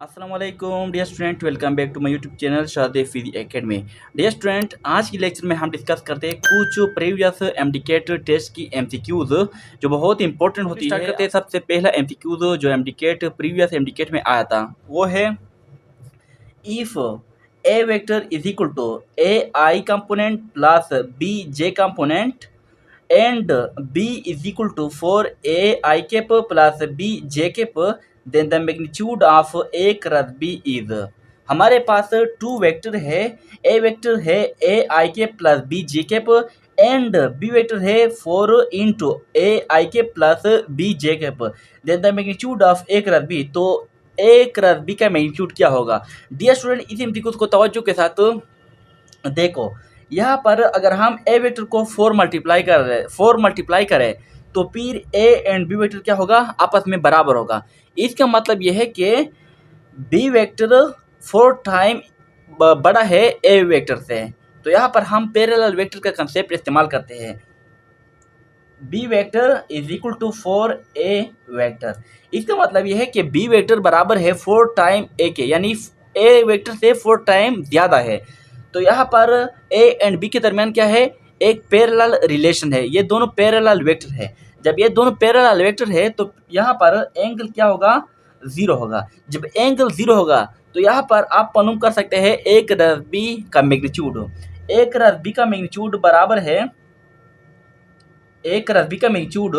अस्सलाम वालेकुम dear student, welcome back to my YouTube channel Shadi physics academy. Dear student, आज की लेक्चर में हम डिस्कस करते हैं कुछ प्रीवियस एमडीकेट टेस्ट की एमसीक्यूज जो बहुत इंपॉर्टेंट होती है। स्टार्ट करते हैं सबसे पहला एमसीक्यूज जो एमडीकेट प्रीवियस एमडीकेट में आया था, वो है if A vector is equal to A I component plus B J component and b is equal to 4 a I cap plus b j cap, then the magnitude of a cross b is। हमारे पास to vector है, ए vector है A I के plus B J cap and B vector है 4 into A I के plus B J cap, then the magnitude of A cross B. तो A cross B का magnitude क्या होगा? डियर स्टूडेंट, इस एमसीक्यू को तवज्जो के साथ देखो। यहाँ पर अगर हम ए वेक्टर को 4 मल्टीप्लाई करें तो फिर ए एंड बी वेक्टर क्या होगा? आपस में बराबर होगा। इसका मतलब यह है कि बी वेक्टर 4 टाइम बड़ा है ए वेक्टर से। तो यहाँ पर हम पैरेलल वेक्टर का कंसेप्ट इस्तेमाल करते हैं। B vector is equal to 4 A vector. इसका मतलब यह है कि बी वेक्टर बराबर है 4 टाइम ए के, यानी ए वेक्टर से 4 टाइम ज़्यादा है। तो यहाँ पर ए एंड बी के दरमियान क्या है? एक पैरेलल रिलेशन है। ये दोनों पैरेलल वेक्टर है। जब ये दोनों पैरेलल वेक्टर है तो यहाँ पर एंगल क्या होगा? 0 होगा। जब एंगल 0 होगा तो यहाँ पर आप मालूम कर सकते हैं ए क्रॉस बी का मैग्नीट्यूड। ए क्रॉस बी का मैग्नीट्यूड बराबर है, ए क्रॉस बी का मैग्नीट्यूड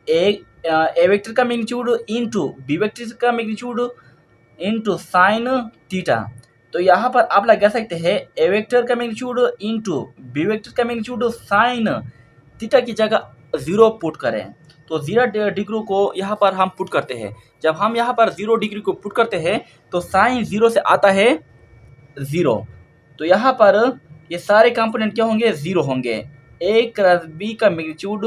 ए वेक्टर का मैग्नीट्यूड इंटू बी वेक्टर का मैग्नीट्यूड इंटू साइन थीटा। तो यहाँ पर आप लगा सकते हैं ए वेक्टर का मैग्नीट्यूड इंटू बी वेक्टर का मैग्नीट्यूड साइन थीटा की जगह 0 पुट करें तो 0 डिग्री को यहाँ पर हम पुट करते हैं। जब हम यहाँ पर 0 डिग्री को पुट करते हैं तो साइन 0 से आता है 0। तो यहाँ पर ये सारे कंपोनेंट क्या होंगे? 0 होंगे। ए क्रॉस बी का मैग्नीट्यूड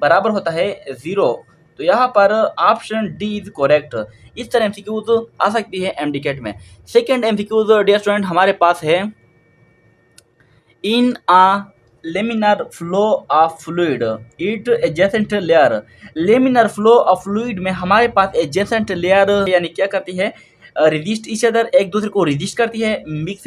बराबर होता है 0। तो यहाँ पर ऑप्शन डी इज करेक्ट। इस तरह एमसीक्यूज आ सकती है एमडीकेट में। सेकेंड एमसीक्यूज डियर स्टूडेंट हमारे पास है, in a laminar flow of fluid it adjacent layer. Laminar flow of fluid में हमारे पास एडजेसेंट लेयर यानी क्या करती है? रेजिस्ट ईच अदर, एक दूसरे को रेजिस्ट करती है। मिक्स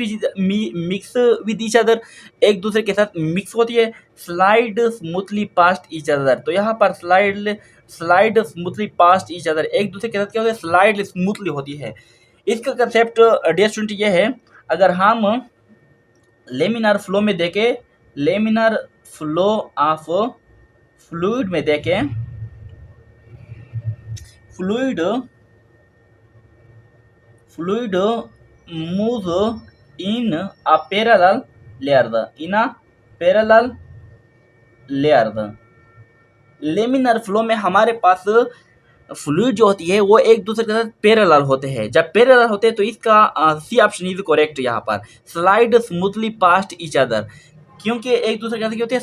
विद ईच अदर, एक दूसरे के साथ मिक्स होती है। Slide smoothly past each other. तो यहाँ पर slide smoothly past each other, एक दूसरे के साथ क्या होता है? स्लाइड स्मूथली होती है। इसका कंसेप्ट डियर स्टूडेंट ये है, अगर हम लेमिनार फ्लो में देखें, लेमिनार फ्लो ऑफ फ्लूइड में देखें, fluid move in a parallel layer. Laminar flow में हमारे पास फ्लूइड जो होती है वो एक दूसरे के साथ पैरेलल होते हैं। जब पैरेलल होते हैं तो इसका सी ऑप्शन इज करेक्ट। यहाँ पर slide smoothly past each other, क्योंकि एक दूसरे के साथ क्या होते हैं?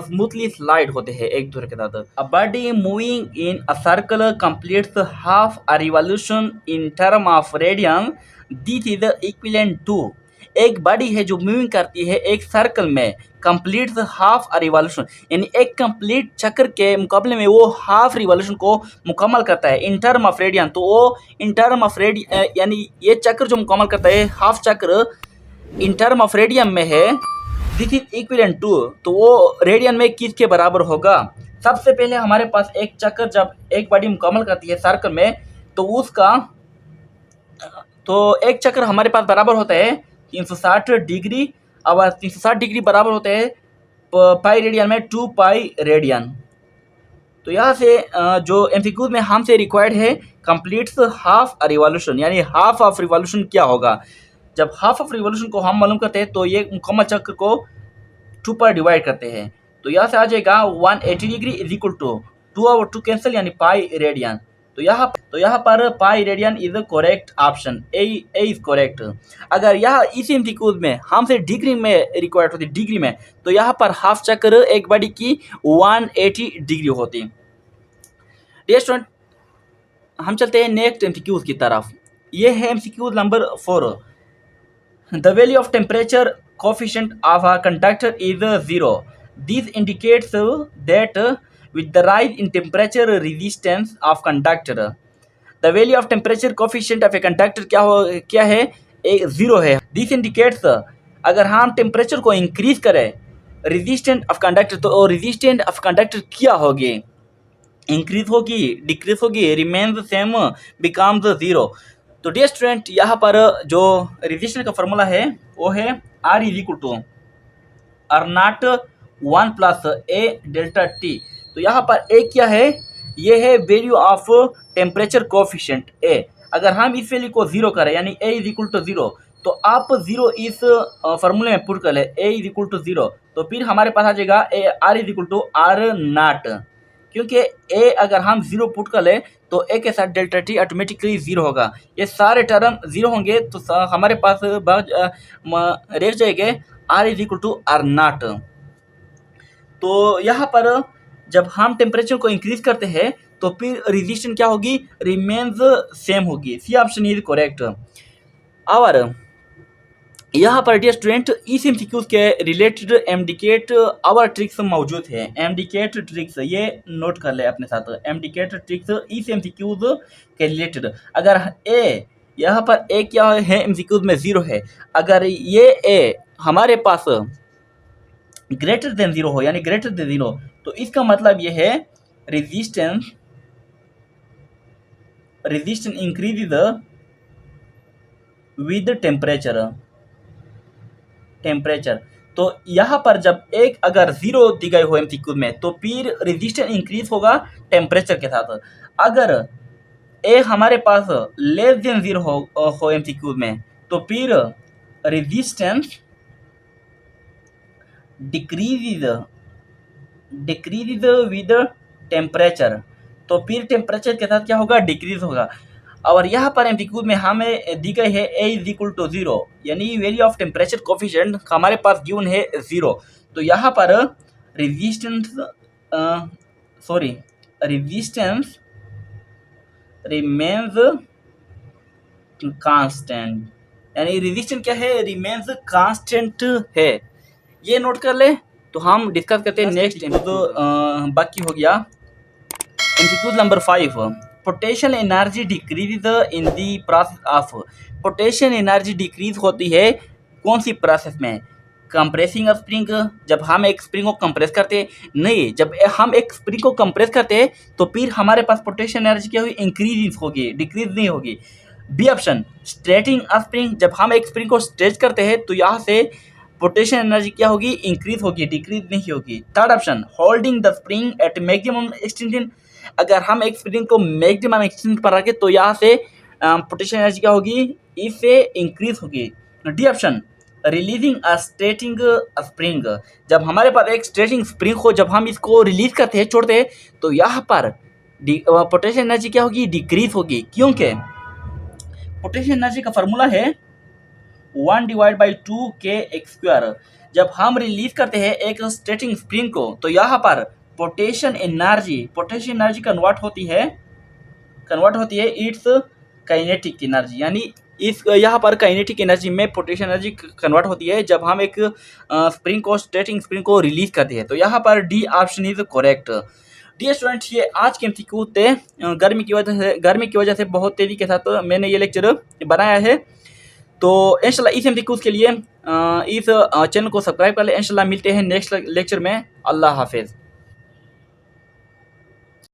स्मूथली स्लाइड होते हैं एक दूसरे के साथ। A body moving in a circle completes half a revolution in term of radian, this is equivalent to. एक बॉडी है जो मूविंग करती है एक सर्कल में, कंप्लीट्स हाफ अ रिवॉल्यूशन, यानी एक कंप्लीट चक्र के मुकाबले में वो हाफ रिवॉल्यूशन को मुकम्मल करता है इन टर्म ऑफ रेडियन। तो वो इन टर्म ऑफ रेडियन, यानी ये चक्र जो मुकम्मल करता है हाफ चक्र इन टर्म ऑफ रेडियन में है, दिस इज इक्विवेलेंट टू। तो वो रेडियन में किसके बराबर होगा? सबसे पहले हमारे पास एक चक्कर जब एक बॉडी मुकम्मल करती है सर्कल में तो एक चक्कर हमारे पास बराबर होता है 360 डिग्री। अब 360 डिग्री बराबर होते हैं पाई रेडियन में 2 पाई रेडियन। तो यहाँ से जो एमसीक्यूज में हमसे रिक्वायर्ड है कंप्लीट्स हाफ अ रिवॉल्यूशन, यानी हाफ ऑफ रिवॉल्यूशन क्या होगा? जब हाफ ऑफ रिवॉल्यूशन को हम मालूम करते हैं तो ये मुकम्मल चक्र को 2 पर डिवाइड करते हैं। तो यहाँ से आ जाएगा 180 डिग्री इज इक्वल टू 2 और 2 कैंसिल, यानी पाई रेडियन। तो यहाँ पर pi radian is correct option A is correct. अगर यहाँ इसी एमसीक्यूज में हमसे डिग्री में रिक्वायर्ड होती डिग्री में, तो यहाँ पर हाफ चक्र एक बॉडी की 180 डिग्री होती। डियर स्टूडेंट, हम चलते हैं नेक्स्ट एमसीक्यूज की तरफ। ये है MCQs number 4। The value of temperature coefficient of a conductor is 0. This indicates that with the rise in temperature resistance of conductor, the value of temperature coefficient of a conductor क्या है, एक 0 है। This indicates अगर हम temperature को increase करें resistant of conductor, तो resistant of conductor क्या होगी, इंक्रीज होगी, डिक्रीज होगी, रिमेन्स सेम, बिकम्स 0। तो डियर स्टूडेंट यहाँ पर जो रेजिस्टेंस का फॉर्मूला है वो है R is equal to R not 1 plus A delta T. तो यहाँ पर ए क्या है, ये है value of temperature coefficient A. अगर हम इस वैल्यू को 0 करें यानी ए इज इक्वल टू 0, तो आप 0 इस फॉर्मूले में पुट कर ले, ए इज इक्वल टू 0, तो फिर हमारे पास आ जाएगा A R is equal to R not. क्योंकि ए अगर हम 0 पुट कर ले तो ए के साथ डेल्टा टी ऑटोमेटिकली 0 होगा, ये सारे टर्म 0 होंगे, तो हमारे पास रह जाएंगे R is equal to R not. तो यहाँ पर जब हम टेम्परेचर को इंक्रीज करते हैं तो फिर रेजिस्टेंस क्या होगी, रिमेन्स सेम होगी। C option is correct. और यहाँ पर डियर स्टूडेंट इस एमसीक्यूज के रिलेटेड एमडीकेट आवर ट्रिक्स मौजूद है। एमडीकेट ट्रिक्स ये नोट कर ले अपने साथ, एमडीकेट ट्रिक्स इस एमसीक्यूज के रिलेटेड। अगर ए यहाँ पर ए क्या है एमसीक्यूज में 0 है, अगर ये ए हमारे पास ग्रेटर देन 0 हो यानी ग्रेटर देन 0, तो इसका मतलब ये है रेजिस्टेंस इंक्रीज विद टेम्परेचर। तो यहाँ पर जब एक अगर 0 दी गई हो एमसीक्यू में तो फिर रेजिस्टेंस इंक्रीज होगा टेम्परेचर के साथ। अगर ए हमारे पास लेस देन 0 हो एमसीक्यू में तो फिर रेजिस्टेंस डिक्रीज विद टेम्परेचर, तो फिर टेम्परेचर के साथ क्या होगा, डिक्रीज होगा। और यहाँ पर एमसीक्यू में हमें दी गई है ए इज इक्वल टू 0 यानी वैल्यू ऑफ टेम्परेचर कोफिशिएंट हमारे पास गिवन है 0। तो यहाँ पर रेजिस्टेंस रिमेन्स कांस्टेंट, यानी रेजिस्टेंस क्या है, रिमेन्स कांस्टेंट है। ये नोट कर ले। तो हम डिस्कस करते हैं नेक्स्ट। तो बाकी हो गया MCQ number 5, potential energy decrease in the process of. Potential energy decrease होती है कौन सी प्रोसेस में, कंप्रेसिंग स्प्रिंग, जब हम एक स्प्रिंग को कंप्रेस करते हैं, नहीं, जब हम एक स्प्रिंग को कंप्रेस करते हैं तो फिर हमारे पास पोटेंशियल एनर्जी क्या होगी, इंक्रीज होगी, डिक्रीज नहीं होगी। बी ऑप्शन स्ट्रेचिंग स्प्रिंग, जब हम एक स्प्रिंग को स्ट्रेच करते हैं तो यहाँ से पोटेंशियल एनर्जी क्या होगी, इंक्रीज होगी, डिक्रीज नहीं होगी। Third option holding the spring at maximum extension, अगर हम एक स्प्रिंग को मैक्सिमम एक्सटेंशन पर रखें तो यहाँ से पोटेंशियल एनर्जी क्या होगी, इससे इंक्रीज होगी। D option releasing a stretching spring, जब हमारे पास एक स्ट्रेचिंग स्प्रिंग हो, जब हम इसको रिलीज करते हैं, छोड़ते हैं, तो यहाँ पर पोटेंशियल एनर्जी क्या होगी, डिक्रीज होगी। क्योंकि पोटेंशियल एनर्जी का फॉर्मूला है 1/2kx²। जब हम रिलीज करते हैं एक स्ट्रेचिंग स्प्रिंग को तो यहाँ पर पोटेंशियल एनर्जी कन्वर्ट होती है इट्स काइनेटिक एनर्जी, यानी इस यहाँ पर काइनेटिक एनर्जी में पोटेंशियल एनर्जी कन्वर्ट होती है जब हम एक स्ट्रेचिंग स्प्रिंग को रिलीज करते हैं। तो यहाँ पर D option is correct. Dear student ये आज के एमसीक्यू थे। गर्मी की वजह से बहुत तेज़ी के साथ मैंने ये लेक्चर बनाया है। तो इंशाल्लाह इस एमसीक्यूज़ के लिए इस चैनल को सब्सक्राइब कर लें। इंशाल्लाह मिलते हैं नेक्स्ट लेक्चर में। अल्लाह हाफिज़।